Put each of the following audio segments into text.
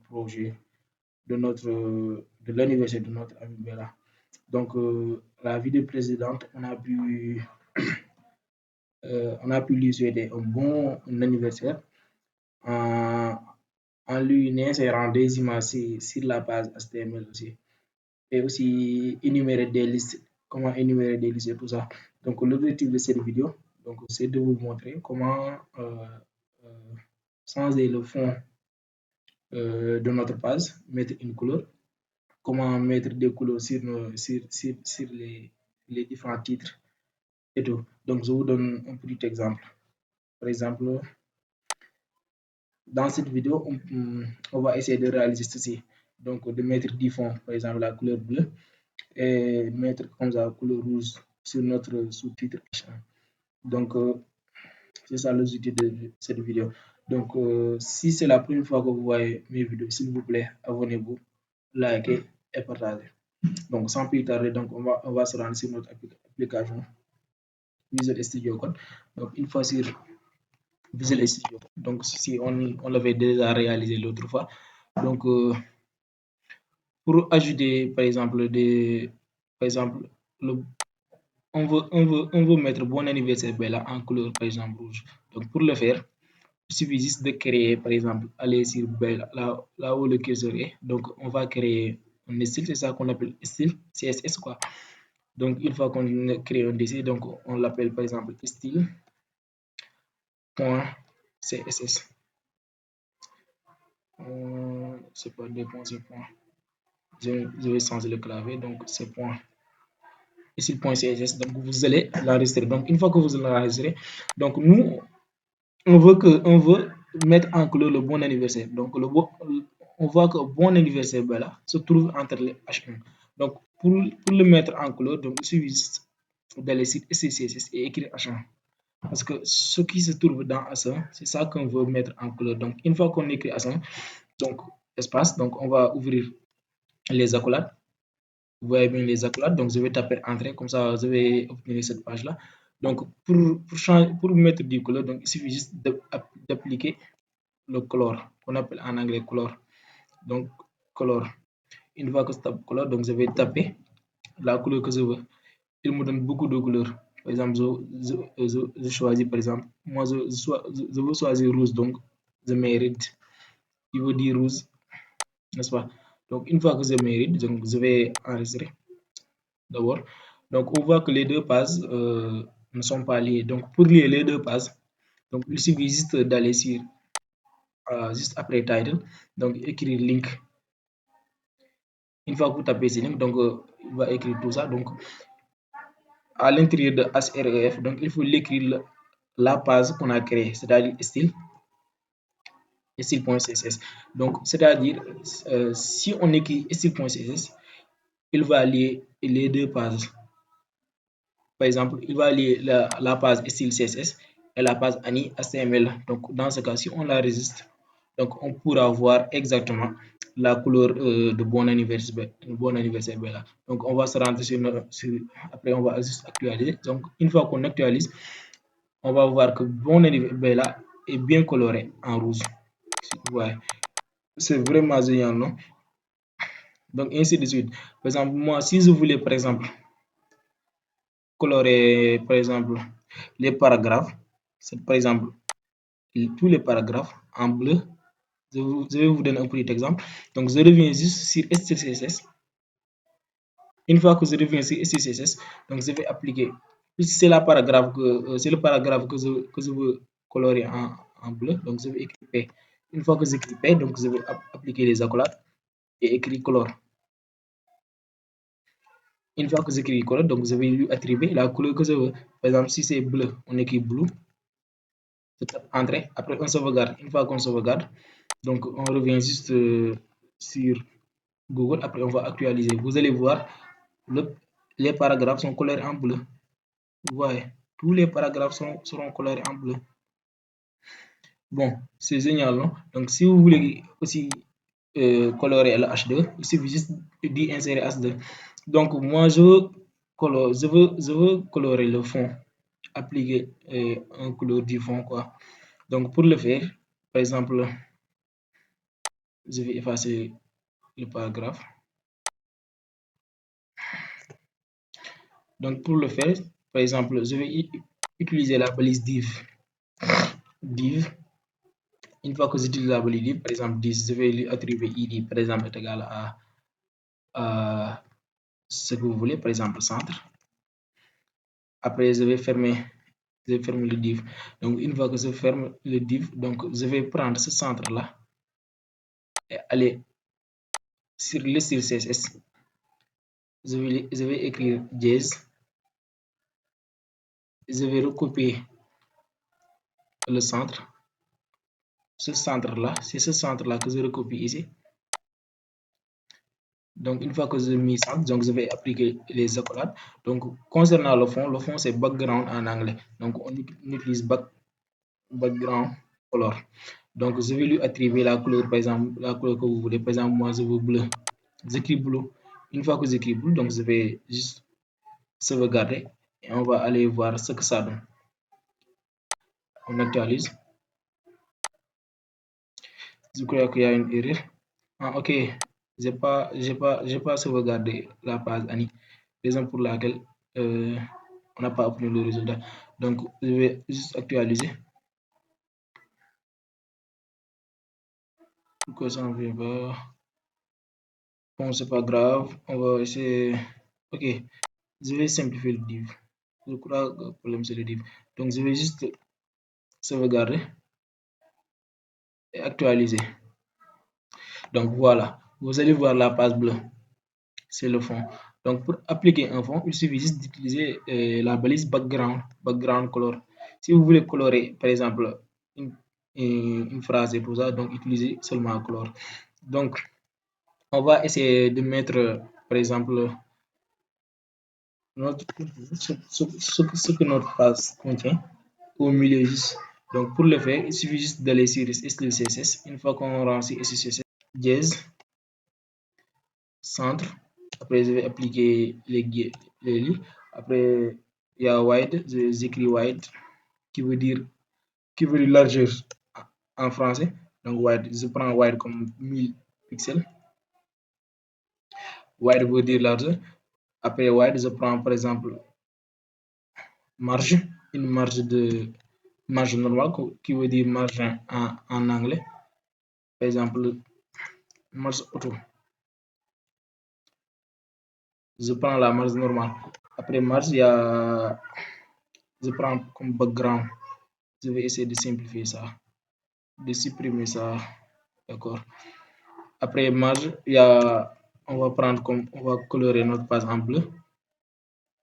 projet de l'anniversaire de notre ami Bella. Donc, la vidéo précédente, on a pu lui souhaiter un bon anniversaire en, en lui insérant des images sur la page HTML aussi. Et aussi énumérer des listes, comment énumérer des listes et tout ça. Donc, l'objectif de cette vidéo, c'est de vous montrer comment changer le fond de notre page, mettre une couleur, comment mettre des couleurs sur les différents titres et tout. Donc, je vous donne un petit exemple. Par exemple, dans cette vidéo, on va essayer de réaliser ceci. Donc, de mettre 10 fonds, par exemple, la couleur bleue, et mettre comme ça la couleur rouge sur notre sous-titre H1. Donc, c'est ça l'objectif de cette vidéo. Donc, si c'est la première fois que vous voyez mes vidéos, s'il vous plaît, abonnez-vous, likez et partagez. Donc, sans plus tarder, donc on va se rendre sur notre application Visual Studio Code. Donc, une fois sur Visual Studio Code, donc si on l'avait déjà réalisé l'autre fois. Donc, pour ajouter, par exemple, on veut mettre bon anniversaire Bella en couleur, par exemple, rouge. Donc, pour le faire, il suffit juste de créer, par exemple, aller sur Bella, là où le curseur est. Donc, on va créer un style, c'est ça qu'on appelle style, CSS, quoi. Donc, une fois qu'on crée un style, donc on l'appelle, par exemple, style.css. C'est pas des points, c'est point. Je vais changer le clavier, donc c'est point. Ici, le point CSS, donc vous allez l'enregistrer. Donc, une fois que vous l'enregistrez, donc nous, on veut mettre en couleur le bon anniversaire. Donc, on voit que bon anniversaire Bella se trouve entre les H1. Donc, pour le mettre en couleur, donc, il suffit juste d'aller sur CSS et écrire H1. Parce que ce qui se trouve dans H1, c'est ça qu'on veut mettre en couleur. Donc, une fois qu'on écrit H1, donc, espace, donc on va ouvrir les accolades. Vous voyez bien les accolades, donc je vais taper Entrée, comme ça je vais obtenir cette page-là. Donc, pour mettre du couleur, donc, il suffit juste d'appliquer le color, qu'on appelle en anglais color. Donc, color. Une fois que je tape color, donc je vais taper la couleur que je veux. Il me donne beaucoup de couleurs. Par exemple, je choisis, par exemple, moi je veux choisir rouge, donc je mets red. Il veut dire rouge, n'est-ce pas? Donc, une fois que je mets red, donc je vais enregistrer d'abord. Donc, on voit que les deux pages ne sont pas liées. Donc, pour lier les deux pages, donc il suffit juste d'aller sur juste après title, donc écrire link. Une fois que vous tapez ce link, donc il va écrire tout ça. Donc, à l'intérieur de href, donc il faut l'écrire la page qu'on a créée, c'est-à-dire style et style.css. Donc, c'est-à-dire si on écrit style.css, il va lier les deux pages. Par exemple, il va lier la page style CSS et la page Annie HTML. Donc, dans ce cas, si on la résiste, donc on pourra voir exactement la couleur de bon anniversaire Bella. Donc, on va se rendre après on va juste actualiser. Donc, une fois qu'on actualise, on va voir que bon anniversaire Bella est bien coloré en rouge. Ouais, c'est vraiment génial, non? Donc, ainsi de suite. Par exemple, moi, si je voulais, par exemple, colorer, par exemple, les paragraphes, c'est par exemple tous les paragraphes en bleu. Je vais vous donner un petit exemple. Donc, je reviens juste sur STCSS. Une fois que je reviens sur STCSS, donc je vais appliquer. C'est le paragraphe que je veux colorer en bleu. Donc, je vais écrire P. Une fois que j'écris P, donc je vais appliquer les accolades et écrire color. Une fois que j'écris color, donc je vais lui attribuer la couleur que je veux. Par exemple, si c'est bleu, on écrit blue. Je tape Entrée. Après, on sauvegarde. Une fois qu'on sauvegarde, donc on revient juste sur Google. Après, on va actualiser. Vous allez voir, les paragraphes sont colorés en bleu. Vous voyez, tous les paragraphes seront colorés en bleu. Bon, c'est génial, non? Donc, si vous voulez aussi colorer le H2, il suffit juste d'y insérer H2. Donc, moi, je veux colorer le fond, appliquer un couleur du fond, quoi. Donc, pour le faire, par exemple, Je vais effacer le paragraphe. Donc, pour le faire, par exemple, je vais utiliser la balise div. Div. Une fois que j'utilise la balise div, par exemple 10, je vais lui attribuer id, par exemple, est égal à ce que vous voulez, par exemple centre. Après, je vais fermer le div. Donc, une fois que je ferme le div, donc je vais prendre ce centre-là et aller sur le style CSS. Je vais écrire dièse. Je vais recopier le centre. Ce centre-là, c'est ce centre-là que je recopie ici. Donc, une fois que j'ai mis centre, donc je vais appliquer les accolades. Donc, concernant le fond c'est background en anglais. Donc, on utilise background color. Donc, je vais lui attribuer la couleur, par exemple, la couleur que vous voulez. Par exemple, moi, je veux bleu. J'écris bleu. Une fois que j'écris bleu, donc je vais juste sauvegarder et on va aller voir ce que ça donne. On actualise. Je crois qu'il y a une erreur. Ah, ok. J'ai pas sauvegardé la page Annie. Raison pour laquelle on n'a pas obtenu le résultat. Donc, je vais juste actualiser. Pourquoi ça ne vient pas? Bon, c'est pas grave. On va essayer. Ok. Je vais simplifier le div. Je crois que le problème c'est le div. Donc, je vais juste sauvegarder et actualiser. Donc, voilà. Vous allez voir la page bleue. C'est le fond. Donc, pour appliquer un fond, il suffit juste d'utiliser la balise background color. Si vous voulez colorer, par exemple, une phrase et tout ça, donc utilisez seulement color. Donc, on va essayer de mettre, par exemple, ce que notre phrase contient au milieu juste. Donc, pour le faire, il suffit juste d'aller sur SLCSS. Une fois qu'on rentre sur SLCSS, dièse, centre. Après, je vais appliquer les lits. Après, il y a wide. J'écris wide qui veut dire largeur en français. Donc, wide, je prends wide comme 1000 pixels. Wide veut dire largeur. Après, wide, je prends par exemple marge, une marge normale qui veut dire margin en anglais. Par exemple, marge auto. Je prends la marge normale. Après marge, il y a, je prends comme background. Je vais essayer de simplifier ça, de supprimer ça. D'accord. Après marge, il y a, on va prendre comme, on va colorer notre page en bleu.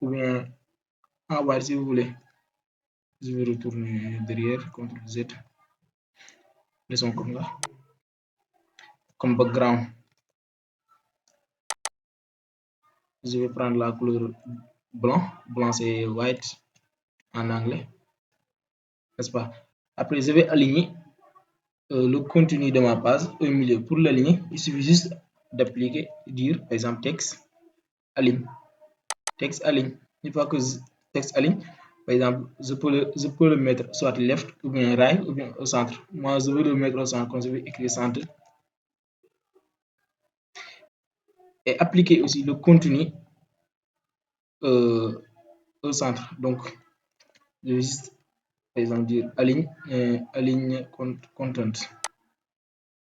Ou bien en white si vous voulez. Je vais retourner derrière, CTRL Z. Laissons comme là. Comme background, je vais prendre la couleur blanc. Blanc c'est white en anglais, n'est-ce pas? Après, je vais aligner le contenu de ma page au milieu. Pour l'aligner, il suffit juste d'appliquer, dire par exemple texte, aligne. Texte aligne. Une fois que texte aligne, par exemple, je peux le mettre soit left ou bien right ou bien au centre. Moi, je veux le mettre au centre, comme je vais écrire centre. Et appliquer aussi le contenu au centre. Donc, je vais juste, par exemple, dire aligne content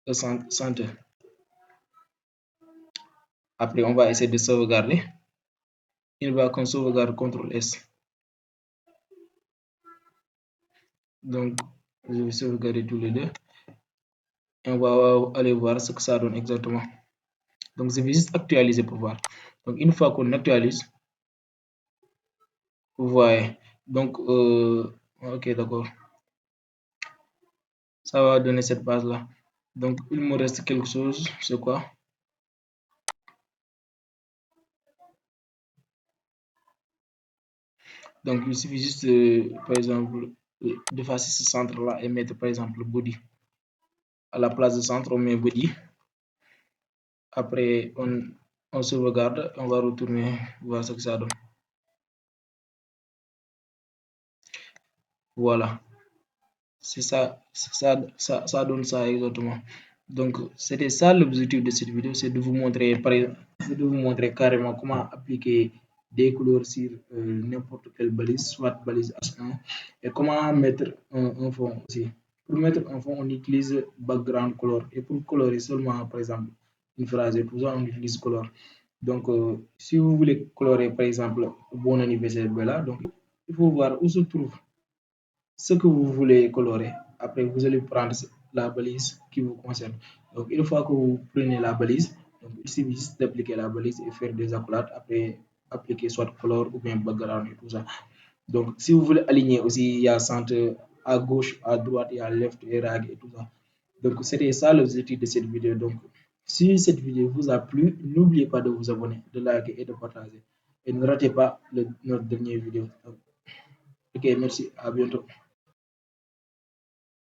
au centre. Après, on va essayer de sauvegarder. Il va qu'on sauvegarde CTRL S. Donc, je vais sauvegarder tous les deux. Et on va aller voir ce que ça donne exactement. Donc, je vais juste actualiser pour voir. Donc, une fois qu'on actualise, vous voyez. Donc, ok, d'accord. Ça va donner cette base-là. Donc, il me reste quelque chose. C'est quoi? Donc, il suffit juste, par exemple, d'effacer ce centre-là et mettre, par exemple, body. À la place de centre, on met body. Après, on sauvegarde. On va retourner voir ce que ça donne. Voilà. C'est ça, ça donne ça exactement. Donc, c'était ça l'objectif de cette vidéo, c'est de vous montrer, de vous montrer carrément comment appliquer des couleurs sur n'importe quelle balise, soit balise H1, et comment mettre un fond aussi. Pour mettre un fond, on utilise background color, et pour colorer seulement, par exemple, une phrase et tout ça, on utilise color. Donc, si vous voulez colorer, par exemple, bon anniversaire Bella, donc il faut voir où se trouve ce que vous voulez colorer. Après, vous allez prendre la balise qui vous concerne. Donc, une fois que vous prenez la balise, donc, il suffit juste d'appliquer la balise et faire des accolades. Après, appliquer soit color ou bien background et tout ça. Donc, si vous voulez aligner aussi, il y a centre à gauche, à droite, il y a left et right et tout ça. Donc, c'était ça l'objectif de cette vidéo. Donc, si cette vidéo vous a plu, n'oubliez pas de vous abonner, de liker et de partager. Et ne ratez pas notre dernière vidéo. Ok, merci, à bientôt.